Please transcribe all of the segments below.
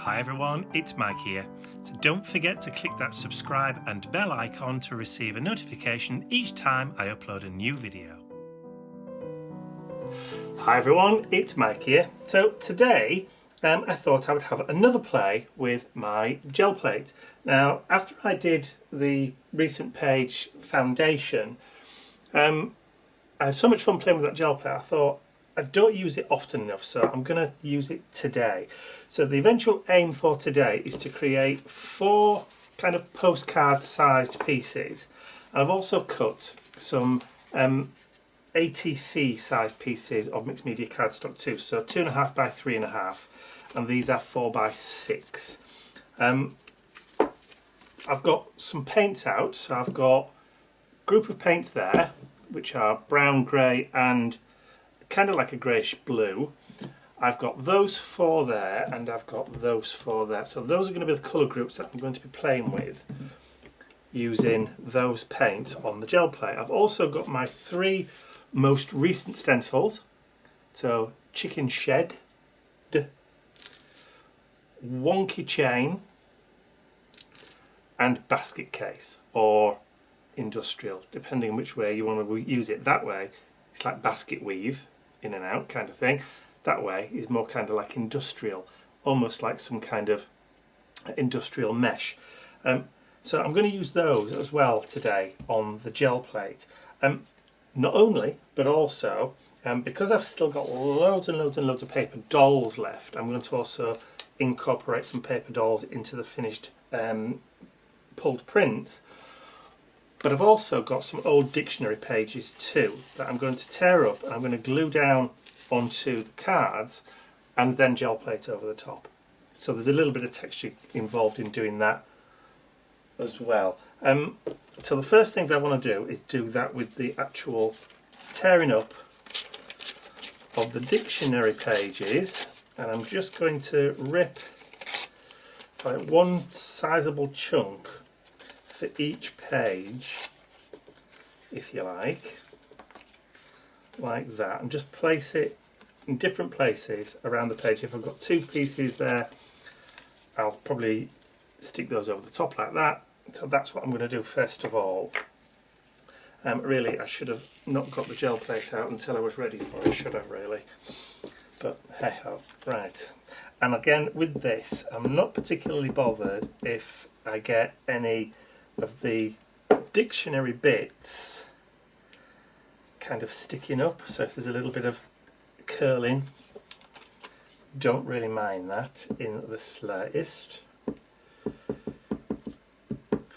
Hi everyone, it's Mike here. So don't forget to click that subscribe and bell icon to receive a notification each time I upload a new video. Hi everyone, it's Mike here. So today I thought I would have another play with my gel plate. Now after I did the recent page foundation, I had so much fun playing with that gel plate. I thought I don't use it often enough, so I'm going to use it today. So the eventual aim for today is to create 4 kind of postcard sized pieces. I've also cut some ATC sized pieces of mixed media cardstock too, so 2.5 by 3.5, and these are 4 by 6. I've got some paints out, so I've got a group of paints there which are brown, grey and kind of like a greyish blue. I've got those 4 there and I've got those 4 there. So those are going to be the colour groups that I'm going to be playing with using those paints on the gel plate. I've also got my 3 most recent stencils. So Chicken Shed, Wonky Chain and Basket Case, or industrial, depending on which way you want to use it. That way it's like basket weave, in and out kind of thing. That way is more kind of like industrial, almost like some kind of industrial mesh. So I'm going to use those as well today on the gel plate. Not only, but also, because I've still got loads and loads and loads of paper dolls left, I'm going to also incorporate some paper dolls into the finished pulled print. But I've also got some old dictionary pages too that I'm going to tear up and I'm going to glue down onto the cards and then gel plate over the top. So there's a little bit of texture involved in doing that as well. So the first thing that I want to do is do that with the actual tearing up of the dictionary pages, and I'm just going to rip so like one sizable chunk for each page, if you like that, and just place it in different places around the page. If I've got 2 pieces there, I'll probably stick those over the top like that. So that's what I'm going to do first of all. Really, I should have not got the gel plate out until I was ready for it, should have really, but hey ho. Right, and again with this, I'm not particularly bothered if I get any of the dictionary bits kind of sticking up. So if there's a little bit of curling, don't really mind that in the slightest.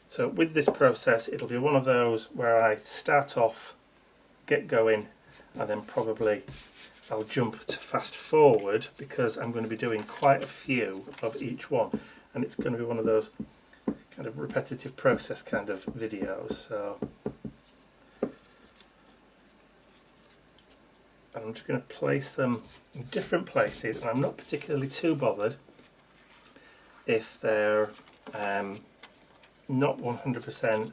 So with this process, it'll be one of those where I start off, get going, and then probably I'll jump to fast forward because I'm going to be doing quite a few of each one, and it's going to be one of those kind of repetitive process kind of videos. So I'm just going to place them in different places, and I'm not particularly too bothered if they're not 100%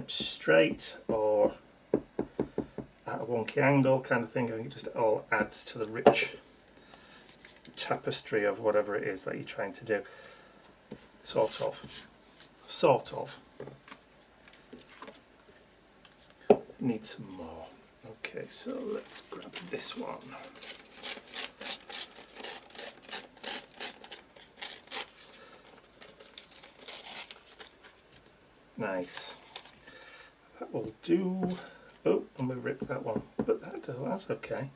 straight or at a wonky angle kind of thing. I think it just all adds to the rich tapestry of whatever it is that you're trying to do. Sort of. Need some more. Okay, so let's grab this one. Nice. That will do. Oh, and we ripped that one, but that's okay.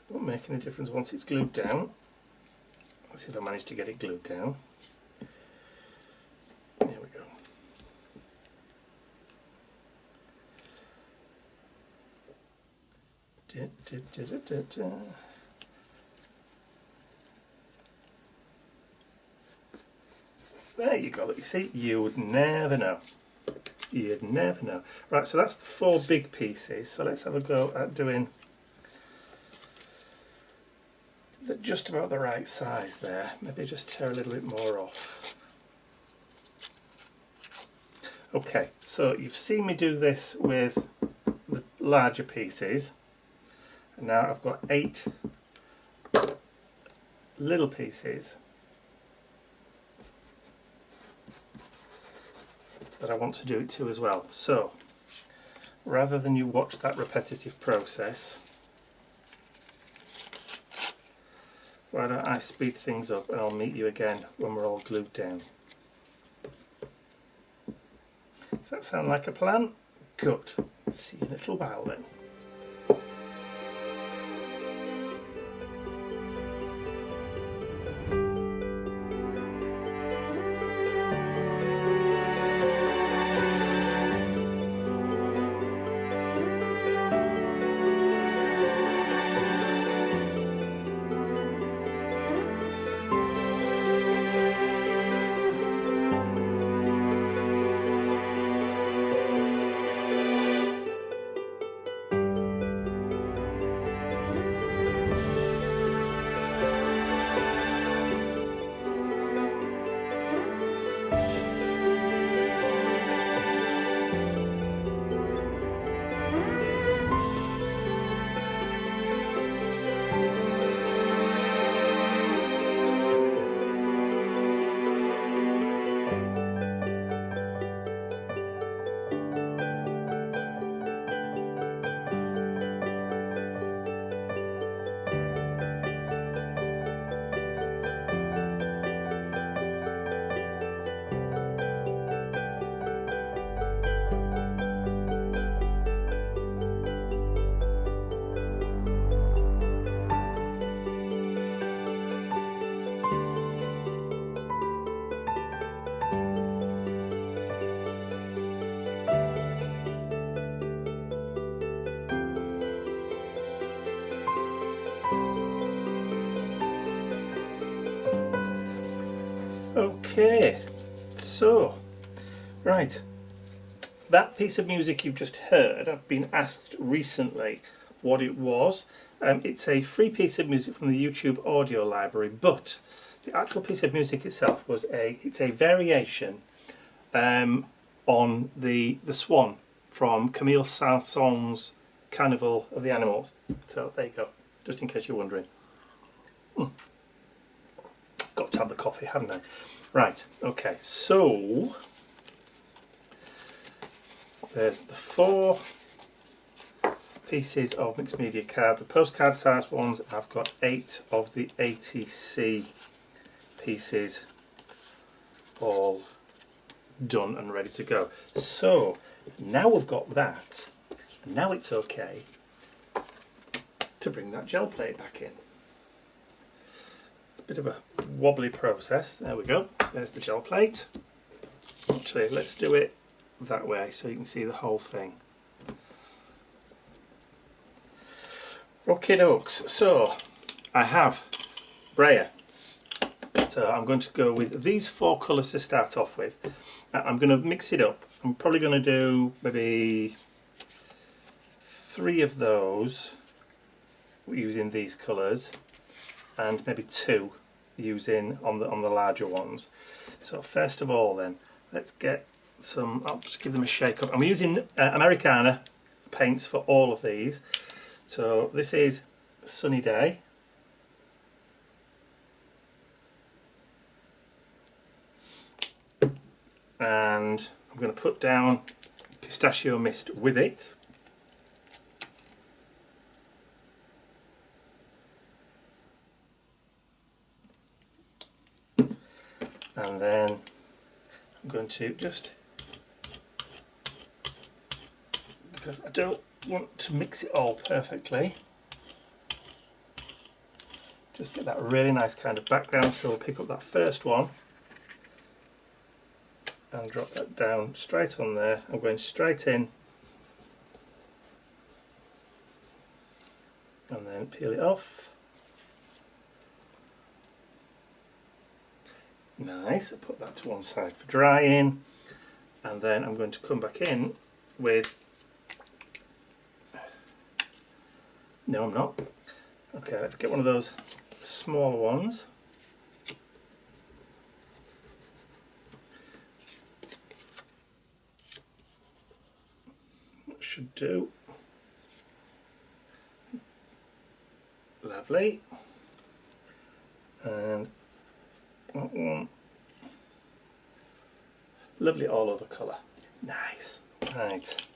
Won't make any difference once it's glued down. Let's see if I manage to get it glued down. There we go. There you go. You see, you would never know. You'd never know. Right, so that's the 4 big pieces. So let's have a go at doing just about the right size there. Maybe just tear a little bit more off. Okay, so you've seen me do this with the larger pieces, and now I've got 8 little pieces that I want to do it to as well. So rather than you watch that repetitive process, why don't I speed things up and I'll meet you again when we're all glued down. Does that sound like a plan? Good. See you in a little while then. Okay, so, right, that piece of music you've just heard, I've been asked recently what it was. It's a free piece of music from the YouTube audio library, but the actual piece of music itself was it's a variation on the Swan from Camille Saint-Saëns' Carnival of the Animals. So there you go, just in case you're wondering. Got to have the coffee, haven't I? Right, okay, so there's the 4 pieces of mixed media card, the postcard size ones. I've got 8 of the ATC pieces all done and ready to go. So now we've got that, now it's okay to bring that gel plate back in. Bit of a wobbly process. There we go, there's the gel plate. Actually, let's do it that way so you can see the whole thing. Okay dokes, so I have brayer. So I'm going to go with these 4 colours to start off with. I'm going to mix it up. I'm probably going to do maybe 3 of those using these colours, and maybe 2 using on the larger ones. So first of all then, let's get some, I'll just give them a shake up. I'm using Americana paints for all of these. So this is Sunny Day. And I'm going to put down Pistachio Mist with it. And then I'm going to just, because I don't want to mix it all perfectly, just get that really nice kind of background. So we'll pick up that first one and drop that down straight on there. I'm going straight in and then peel it off. Nice, I'll put that to one side for drying, and then I'm going to come back in with, no I'm not, okay, let's get one of those smaller ones. That should do. Lovely. and that one. Lovely all over colour. Nice. Right.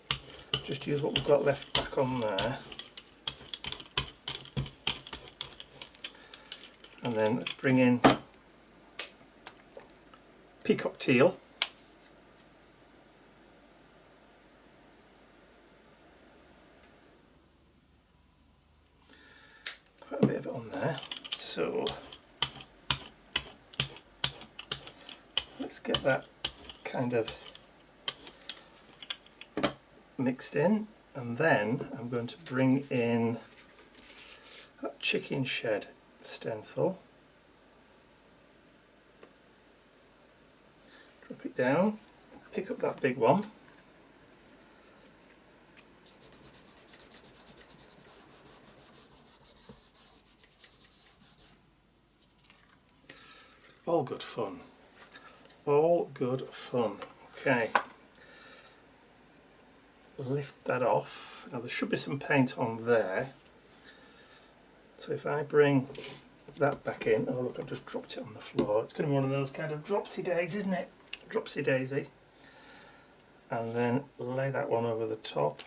Just use what we've got left back on there. And then let's bring in peacock teal. Quite a bit of it on there. So let's get that kind of mixed in, and then I'm going to bring in that chicken shed stencil. Drop it down, pick up that big one. All good fun. All good fun. Okay. Lift that off. Now there should be some paint on there. So if I bring that back in, oh look, I've just dropped it on the floor. It's going to be one of those kind of dropsy days, isn't it? Dropsy daisy. And then lay that one over the top.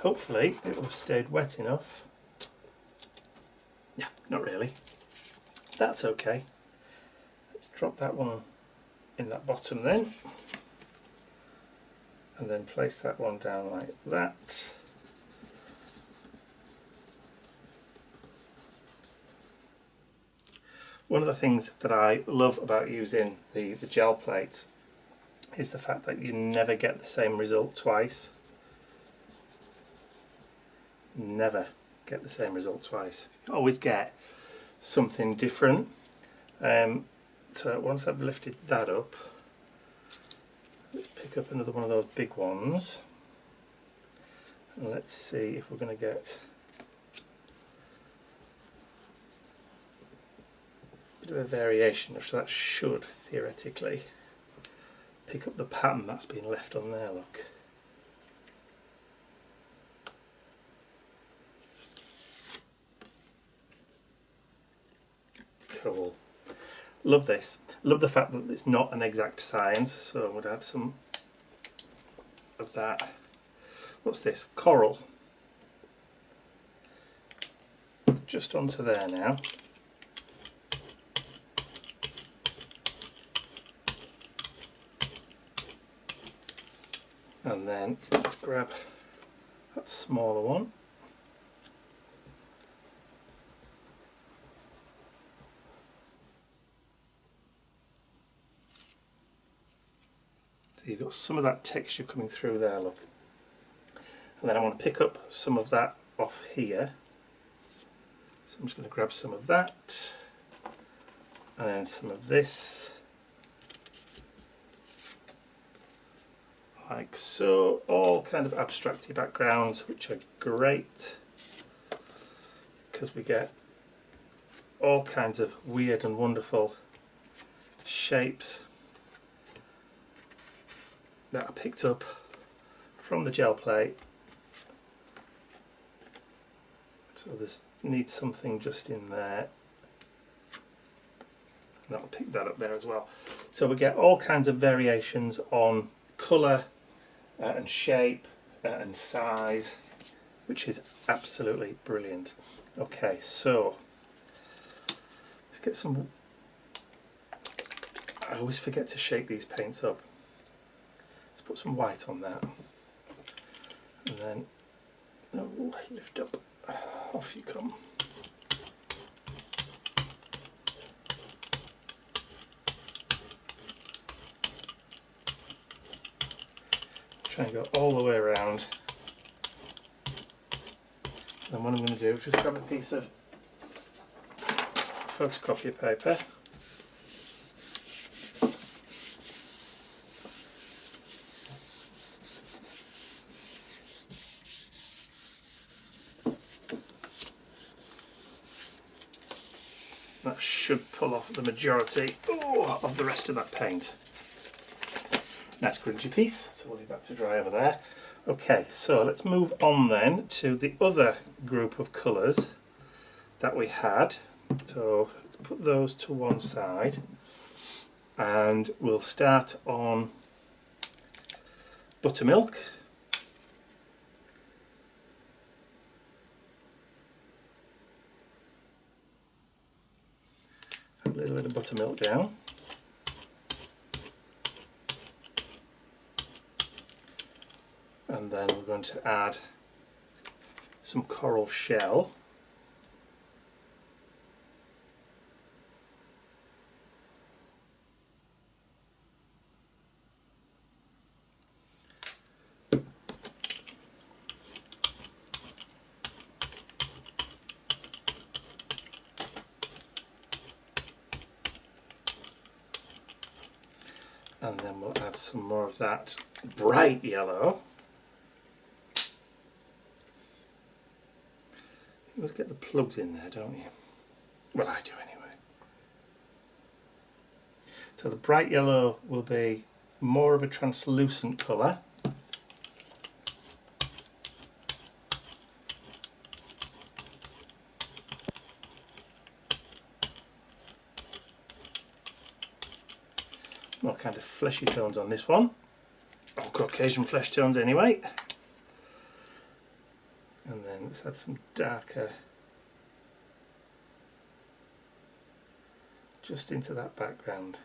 Hopefully it will have stayed wet enough. Yeah, not really. That's okay. Let's drop that one in that bottom then, and then place that one down like that. One of the things that I love about using the gel plate is the fact that you never get the same result twice. Never get the same result twice. You always get something different. So once I've lifted that up, let's pick up another one of those big ones, and let's see if we're going to get a bit of a variation. So that should theoretically pick up the pattern that's been left on there, look. Cool. Love this. Love the fact that it's not an exact science, so I'm going to add some of that. What's this? Coral. Just onto there now. And then let's grab that smaller one. So you've got some of that texture coming through there, look. And then I want to pick up some of that off here. So I'm just going to grab some of that, and then some of this, like so. All kind of abstracty backgrounds, which are great because we get all kinds of weird and wonderful shapes that are picked up from the gel plate. So this needs something just in there, and that'll pick that up there as well. So we get all kinds of variations on colour and shape and size, which is absolutely brilliant. Okay, so let's get some. I always forget to shake these paints up. Let's put some white on that, and then lift up. Off you come. Try and go all the way around. And then what I'm going to do is just grab a piece of photocopier paper. That should pull off the majority of the rest of that paint. Nice grungy piece, so we'll leave that to dry over there. Okay, so let's move on then to the other group of colours that we had. So let's put those to one side and we'll start on buttermilk. A little bit of buttermilk down. And then we're going to add some coral shell. And then we'll add some more of that bright yellow. You always get the plugs in there, don't you? Well, I do anyway. So the bright yellow will be more of a translucent colour. More kind of fleshy tones on this one, or Caucasian flesh tones anyway. And then let's add some darker just into that background.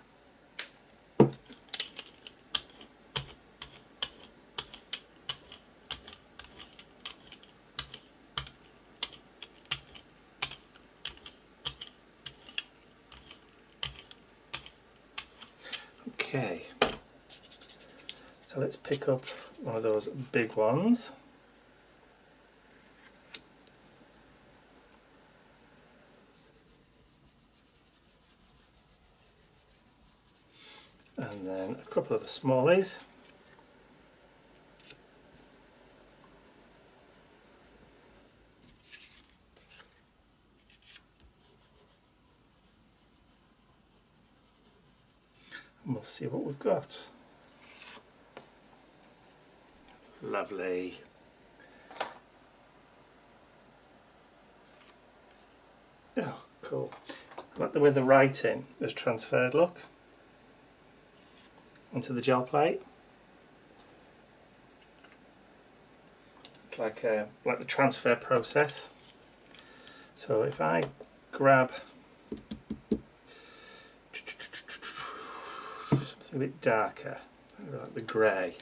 Okay, so let's pick up one of those big ones. And then a couple of the smallies. And we'll see what we've got. Lovely. Oh, cool. I like the way the writing is transferred, look, onto the gel plate. It's like the transfer process. So if I grab something a bit darker, like the grey,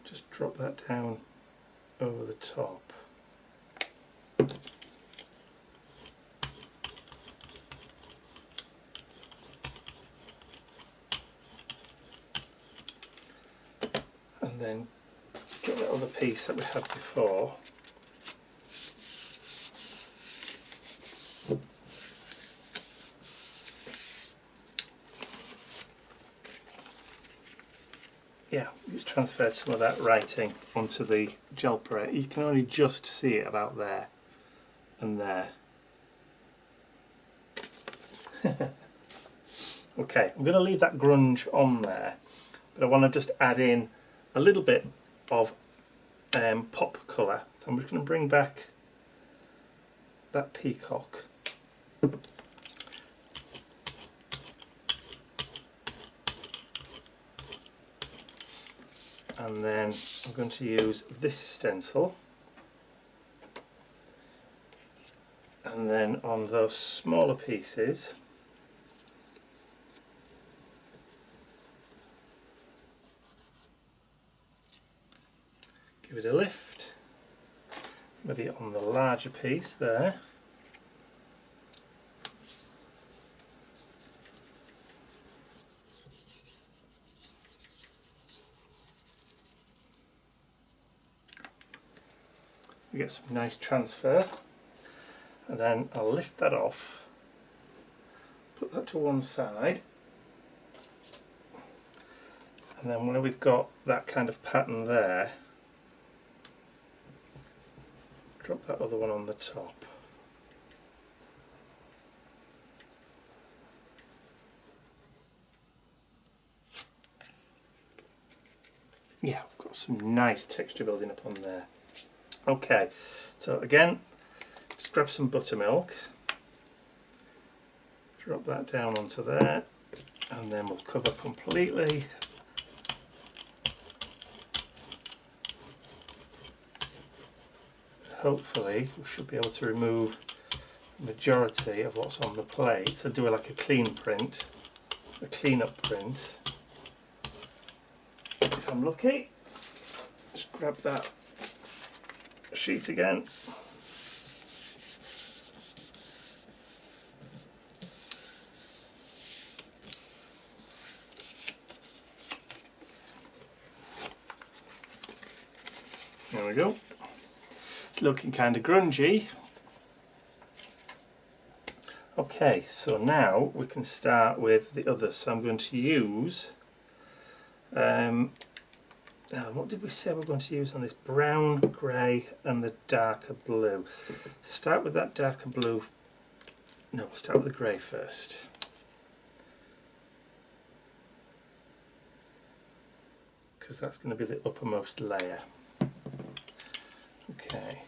just drop that down over the top. And then get that other piece that we had before. Yeah, it's transferred some of that writing onto the gel plate. You can only just see it about there and there. Okay, I'm going to leave that grunge on there, but I want to just add in a little bit of pop colour. So I'm just going to bring back that peacock. And then I'm going to use this stencil, and then on those smaller pieces give it a lift, maybe on the larger piece there. We get some nice transfer, and then I'll lift that off, put that to one side, and then where we've got that kind of pattern there, drop that other one on the top. yeah, we've got some nice texture building up on there. Okay, so again, just grab some buttermilk, drop that down onto there, and then we'll cover completely. Hopefully we should be able to remove the majority of what's on the plate. So do like a clean print, a clean up print. If I'm lucky, just grab that sheet again. There we go. It's looking kind of grungy. Okay, so now we can start with the others. So I'm going to use, now what did we say we're going to use on this? Brown, grey and the darker blue. Start with that darker blue. No, we'll start with the grey first. Because that's going to be the uppermost layer. Okay.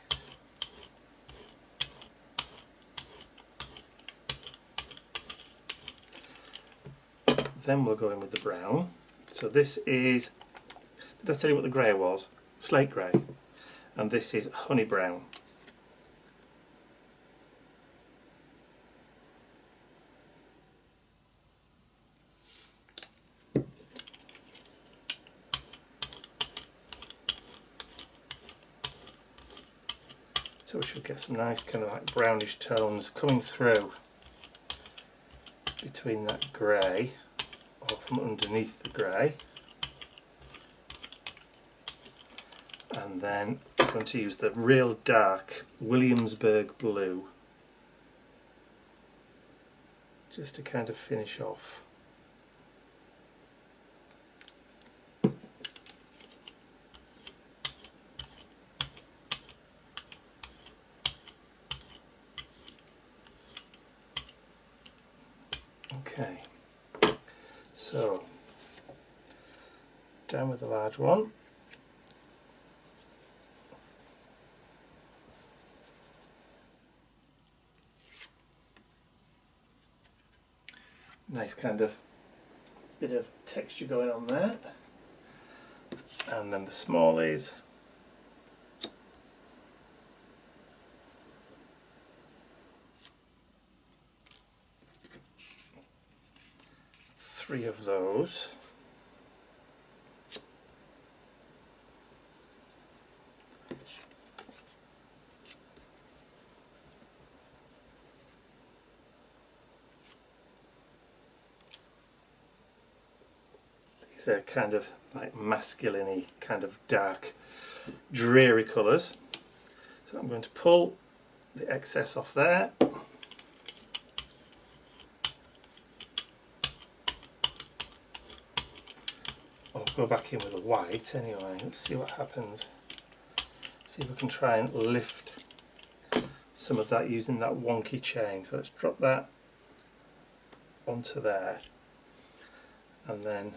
Then we'll go in with the brown. So this is, did I tell you what the grey was? Slate grey. And this is honey brown. So we should get some nice kind of like brownish tones coming through between that grey, or from underneath the grey. And then I'm going to use the real dark Williamsburg blue just to kind of finish off. Okay, so down with the large one. Nice kind of bit of texture going on there. And then the smallies. Three of those. These are kind of like masculine-y, kind of dark, dreary colours. So I'm going to pull the excess off there. I'll go back in with the white anyway. Let's see what happens. See if we can try and lift some of that using that wonky chain. So let's drop that onto there, and then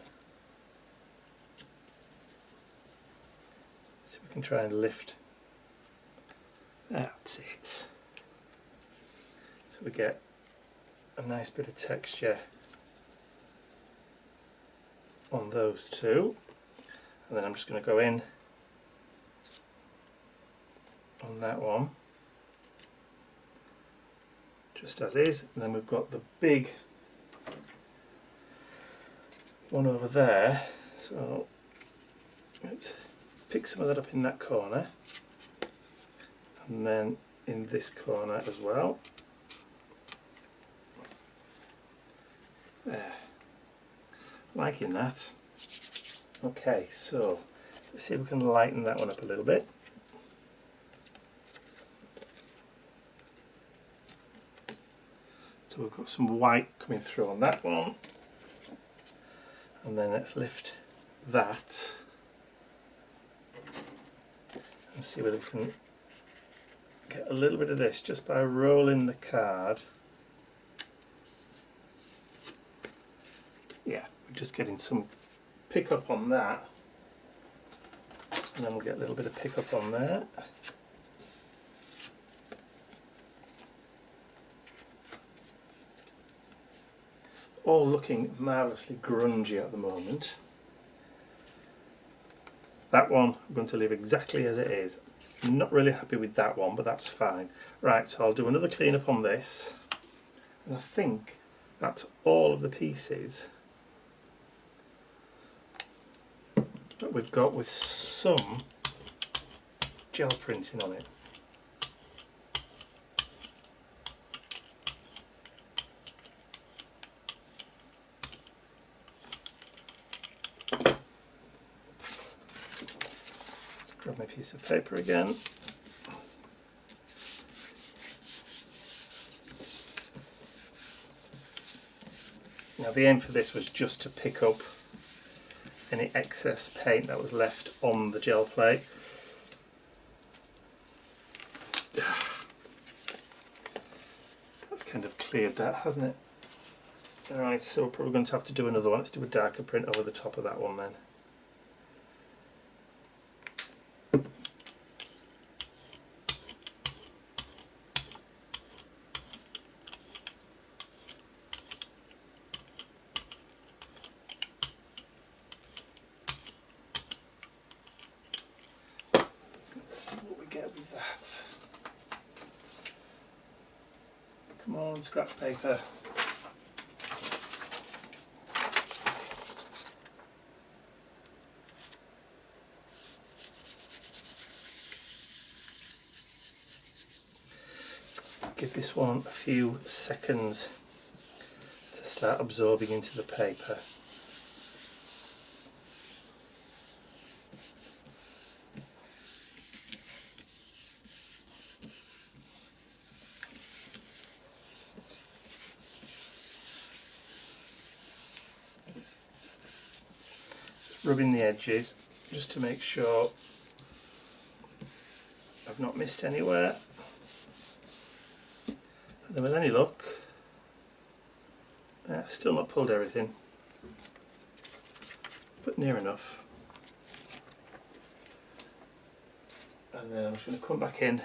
see if we can try and lift. That's it. So we get a nice bit of texture on those two, and then I'm just going to go in on that one just as is, and then we've got the big one over there, so let's pick some of that up in that corner, and then in this corner as well. There. Liking that. Okay, so let's see if we can lighten that one up a little bit. So we've got some white coming through on that one, and then let's lift that and see whether we can get a little bit of this just by rolling the card. Yeah, we're just getting some pick up on that. And then we'll get a little bit of pickup on there. All looking marvellously grungy at the moment. That one I'm going to leave exactly as it is. I'm not really happy with that one, but that's fine. Right, so I'll do another clean up on this. And I think that's all of the pieces that we've got with some gel printing on it. Let's grab my piece of paper again. Now the aim for this was just to pick up any excess paint that was left on the gel plate. That's kind of cleared that, hasn't it? Alright, so we're probably going to have to do another one. Let's do a darker print over the top of that one then. With that. Come on, scrap paper. Give this one a few seconds to start absorbing into the paper. Rubbing the edges just to make sure I've not missed anywhere. And then with any luck, still not pulled everything, but near enough. And then I'm just going to come back in,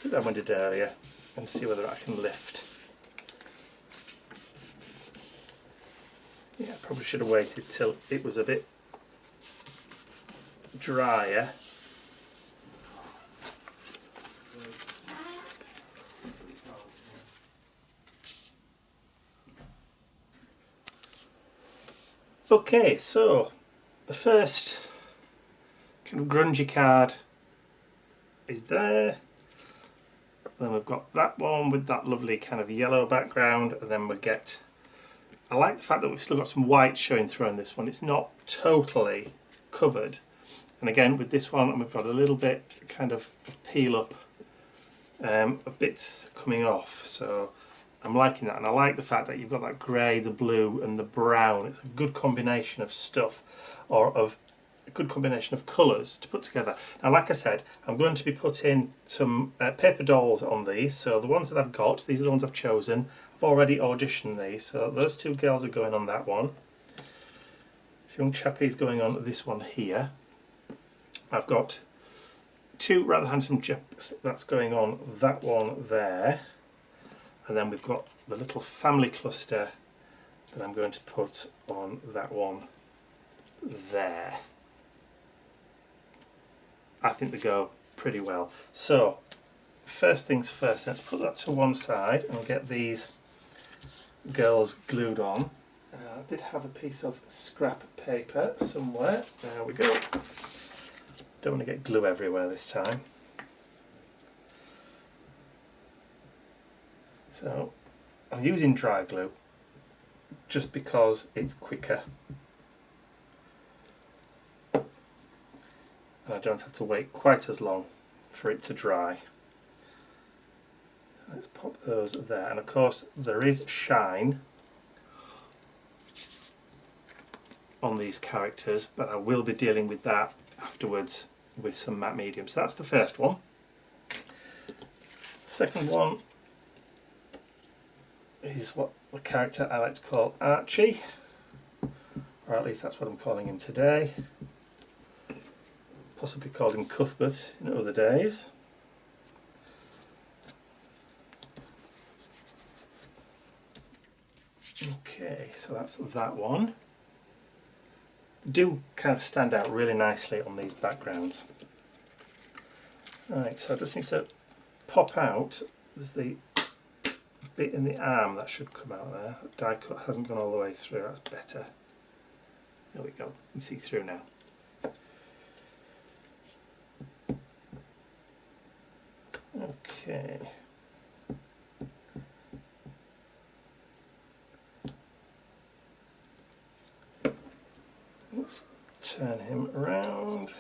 do that one I did earlier, and see whether I can lift. Yeah, I probably should have waited till it was a bit drier. Okay, so the first kind of grungy card is there. Then we've got that one with that lovely kind of yellow background, and then we get, I like the fact that we've still got some white showing through on this one. It's not totally covered. And again with this one, and we've got a little bit kind of peel up, a bit coming off. So I'm liking that, and I like the fact that you've got that grey, the blue and the brown. It's a good combination of stuff, or of a good combination of colours to put together. Now like I said, I'm going to be putting some paper dolls on these. So the ones that I've got, these are the ones I've chosen. I've already auditioned these, so those two girls are going on that one. This young chappie's going on this one here. I've got two rather handsome chaps that's going on that one there. And then we've got the little family cluster that I'm going to put on that one there. I think they go pretty well. So first things first, let's put that to one side and get these girls glued on. I did have a piece of scrap paper somewhere. There we go. Don't want to get glue everywhere this time. So I'm using dry glue just because it's quicker and I don't have to wait quite as long for it to dry. So let's pop those there, and of course there is shine on these characters, but I will be dealing with that afterwards with some matte medium. So that's the first one. Second one is what the character I like to call Archie, or at least that's what I'm calling him today. Possibly called him Cuthbert in other days. Okay, so that's that one. They do kind of stand out really nicely on these backgrounds. Right, so I just need to pop out. There's the bit in the arm that should come out there. That die cut hasn't gone all the way through, that's better. There we go, you can see through now. Okay. Let's turn him around.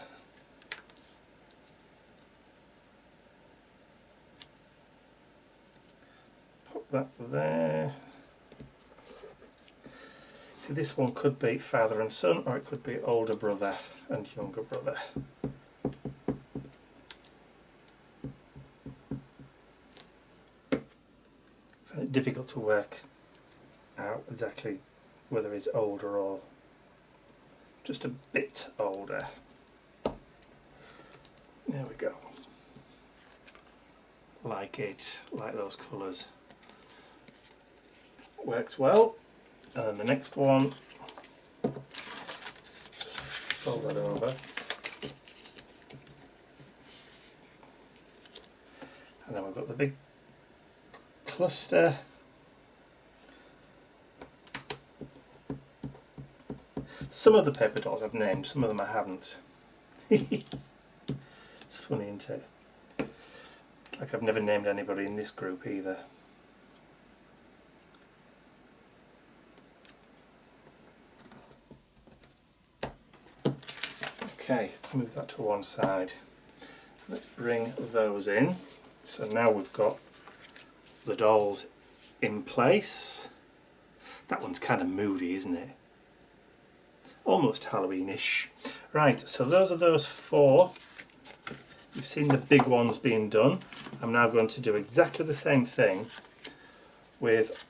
Pop that there. See, this one could be father and son, or it could be older brother and younger brother. I find it difficult to work out exactly whether it's older or just a bit older. There we go. Like it, like those colours. Works well. And then the next one, just fold that over. And then we've got the big cluster. Some of the paper dolls I've named, some of them I haven't. It's funny, isn't it? Like I've never named anybody in this group either. Okay, move that to one side. Let's bring those in. So now we've got the dolls in place. That one's kind of moody, isn't it? Almost Halloween-ish. Right, so those are those four. You've seen the big ones being done. I'm now going to do exactly the same thing with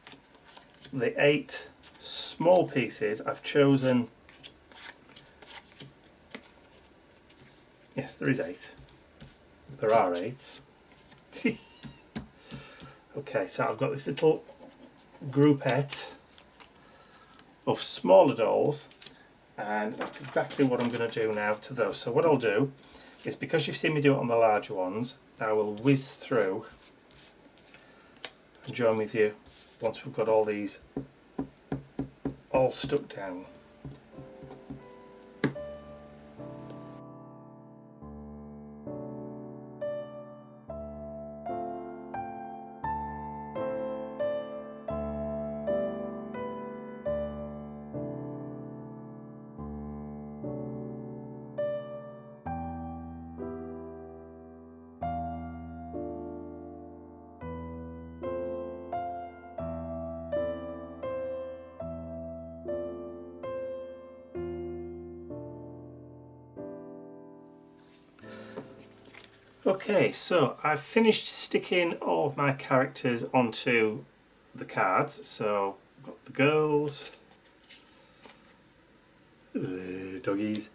the 8 small pieces. I've chosen, yes, there is 8. There are 8. Okay, so I've got this little groupette of smaller dolls, and that's exactly what I'm going to do now to those. So what I'll do is, because you've seen me do it on the larger ones, I will whiz through and join with you once we've got all these all stuck down. Mm-hmm. Okay, so I've finished sticking all of my characters onto the cards. So I've got the girls, doggies.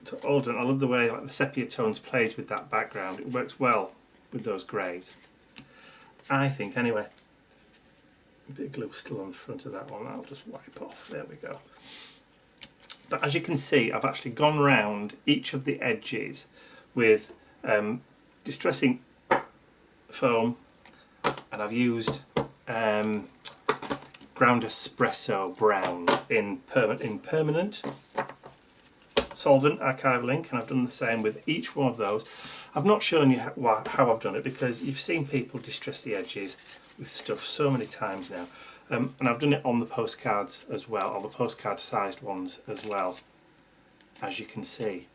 So all done. I love the way like the sepia tones plays with that background. It works well with those greys, I think, anyway. A bit of glue still on the front of that one. I'll just wipe off. There we go. But as you can see, I've actually gone round each of the edges with distressing foam, and I've used ground espresso brown in permanent solvent archival ink, and I've done the same with each one of those. I've not shown you how I've done it because you've seen people distress the edges with stuff so many times now. And I've done it on the postcards as well, on the postcard sized ones as well, as you can see.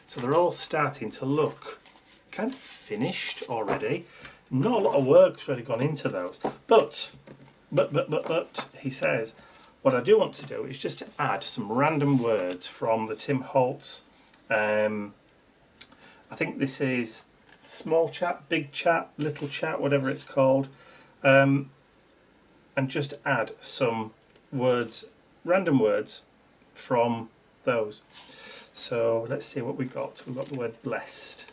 So they're all starting to look kind of finished already. Not a lot of work's really gone into those. But, he says, what I do want to do is just to add some random words from the Tim Holtz. I think this is small chat, big chat, little chat, whatever it's called. And just add some words, random words from those. So let's see what we got. We've got the word blessed.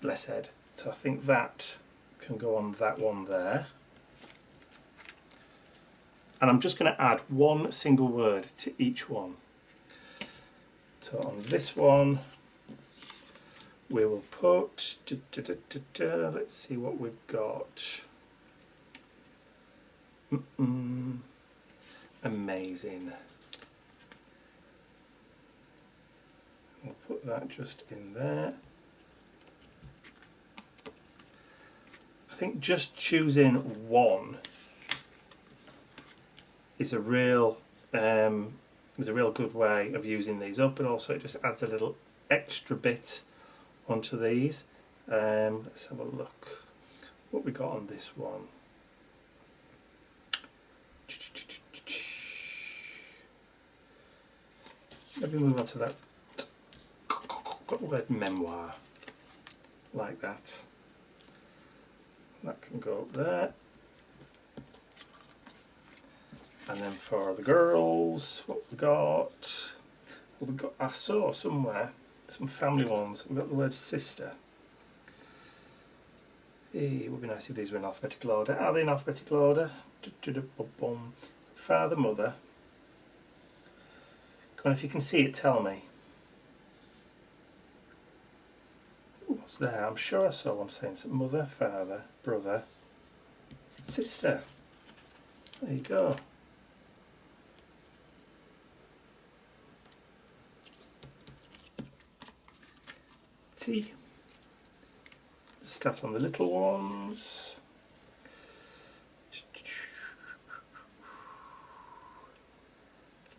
Blessed. So I think that can go on that one there. And I'm just going to add one single word to each one. So on this one, we will put, let's see what we've got. Amazing. We'll put that just in there. I think just choosing one is a real good way of using these up, but also it just adds a little extra bit onto these. Let's have a look what we got on this one. Maybe move on to that. Got the word memoir, like that. That can go up there. And then for the girls, what we got? Well, we got. I saw somewhere some family ones. We got the word sister. It would be nice if these were in alphabetical order. Are they in alphabetical order? Father, mother. Come on, if you can see it, tell me. What's there? I'm sure I saw one saying mother, father, brother, sister. There you go. T. Let's start on the little ones.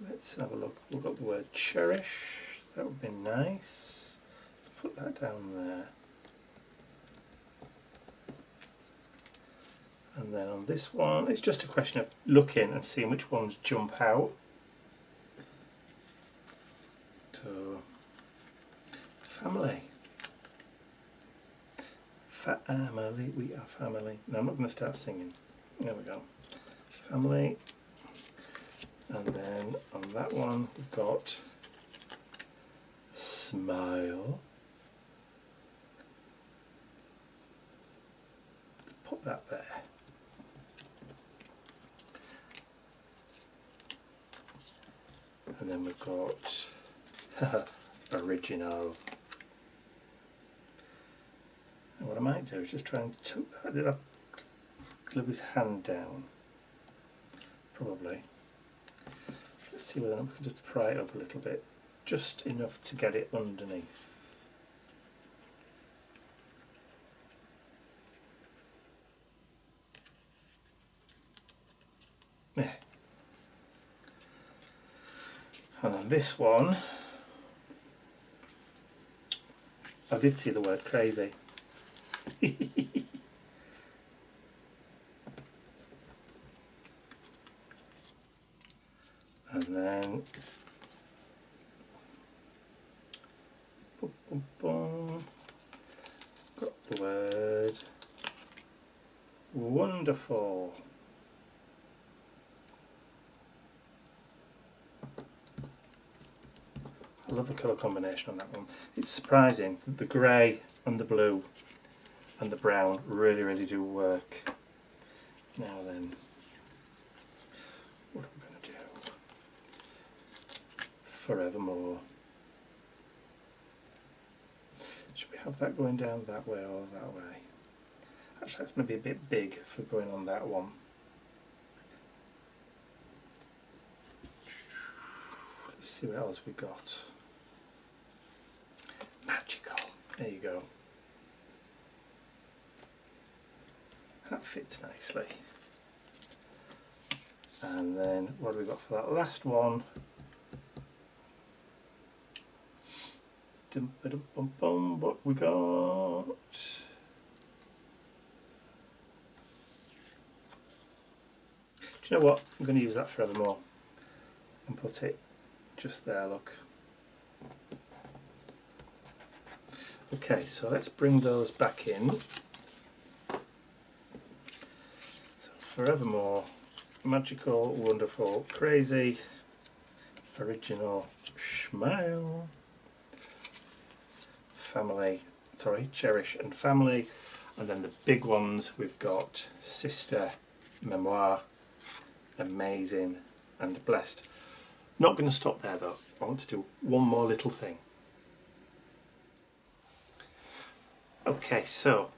Let's have a look. We've got the word cherish. That would be nice. Let's put that down there. And then on this one, it's just a question of looking and seeing which ones jump out. So, family. Family, we are family. No, I'm not going to start singing. There we go. Family. And then on that one, we've got smile. Let's put that there. And then we've got original. And what I might do is just try and tuck that. Did I glue his hand down? Probably. Let's see whether we can just pry it up a little bit, just enough to get it underneath. There. And then this one, I did see the word crazy. And then boom, boom, boom. Got the word wonderful. I love the colour combination on that one. It's surprising that the grey and the blue and the brown really do work. Now then, what are we going to do? Forevermore. Should we have that going down that way or that way? Actually, that's maybe a bit big for going on that one. Let's see what else we got. Magical. There you go. That fits nicely. And then what have we got for that last one? What we got? Do you know what? I'm going to use that forevermore and put it just there, look. Okay, so let's bring those back in. So forevermore, magical, wonderful, crazy, Original Smile, Family, sorry, Cherish and Family, and then the big ones we've got Sister, Memoir, Amazing and Blessed. Not going to stop there though, I want to do one more little thing. Okay, so,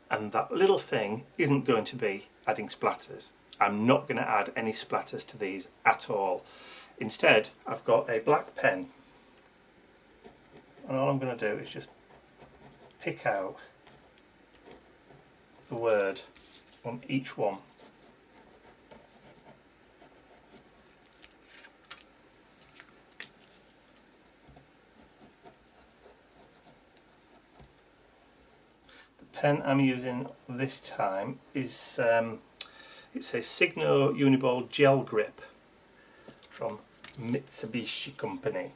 and that little thing isn't going to be adding splatters. I'm not going to add any splatters to these at all. Instead, I've got a black pen, and all I'm going to do is just pick out the word on each one. The pen I'm using this time is it's a Signo Uniball Gel Grip from Mitsubishi Company,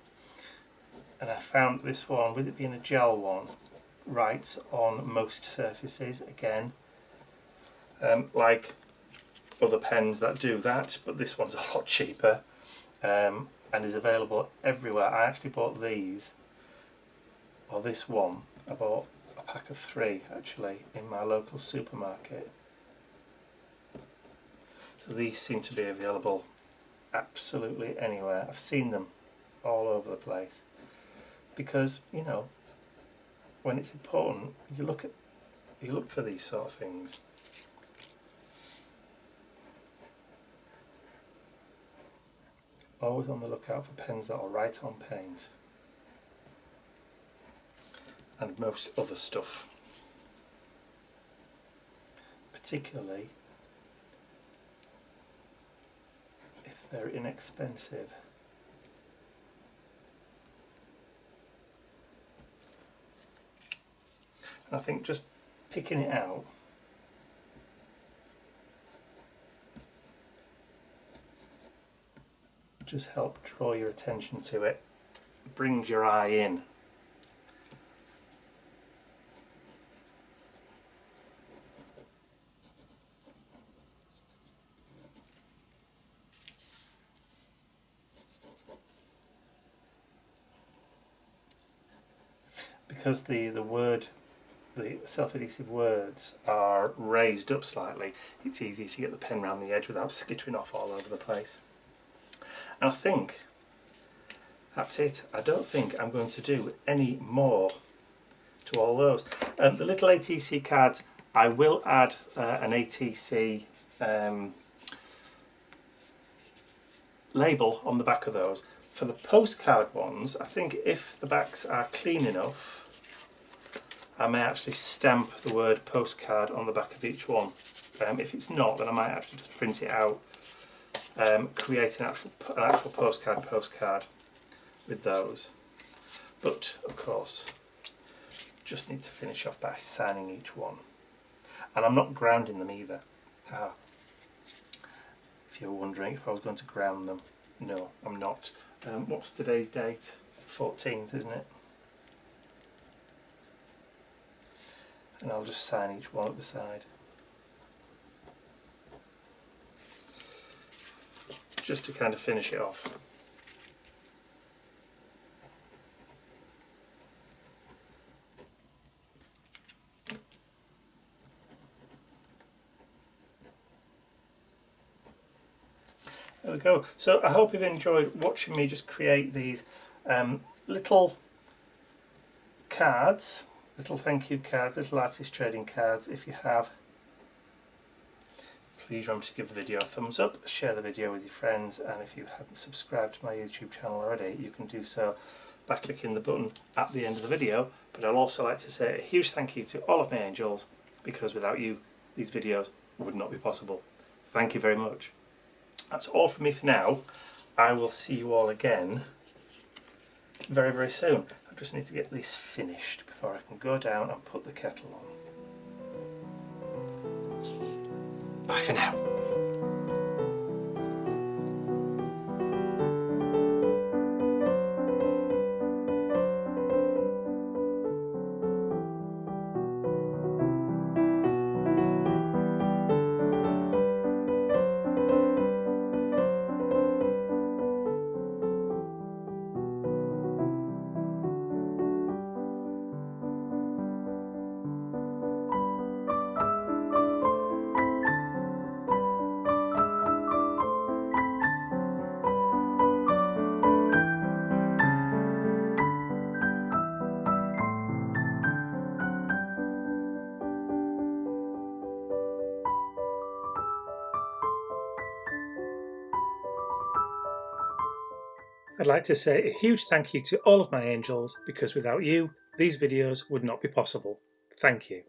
and I found this one, with it being a gel one, writes on most surfaces again, like other pens that do that, but this one's a lot cheaper and is available everywhere. I actually bought these, or this one, I bought a pack of 3 actually in my local supermarket. So these seem to be available absolutely anywhere. I've seen them all over the place because, you know, when it's important, you look for these sort of things. Always on the lookout for pens that will write on paint and most other stuff, particularly if they're inexpensive. And I think just picking it out just help draw your attention to it, brings your eye in. Because the self-adhesive words are raised up slightly, it's easy to get the pen around the edge without skittering off all over the place. And I think that's it. I don't think I'm going to do any more to all those. The little ATC cards, I will add an ATC label on the back of those. For the postcard ones, I think if the backs are clean enough, I may actually stamp the word postcard on the back of each one. If it's not, then I might actually just print it out, create an actual postcard with those. But of course, just need to finish off by signing each one. And I'm not grounding them either. If you're wondering if I was going to ground them, no, I'm not. What's today's date? It's the 14th, isn't it? And I'll just sign each one at the side. Just to kind of finish it off. There we go. So I hope you've enjoyed watching me just create these little cards, little thank you cards, little artist trading cards. If you have, please remember to give the video a thumbs up, share the video with your friends, and if you haven't subscribed to my YouTube channel already, you can do so by clicking the button at the end of the video. But I'd also like to say a huge thank you to all of my angels, because without you, these videos would not be possible. Thank you very much. That's all from me for now. I will see you all again very, very soon. I just need to get this finished before I can go down and put the kettle on. Bye for now. I'd like to say a huge thank you to all of my angels, because without you, these videos would not be possible. Thank you.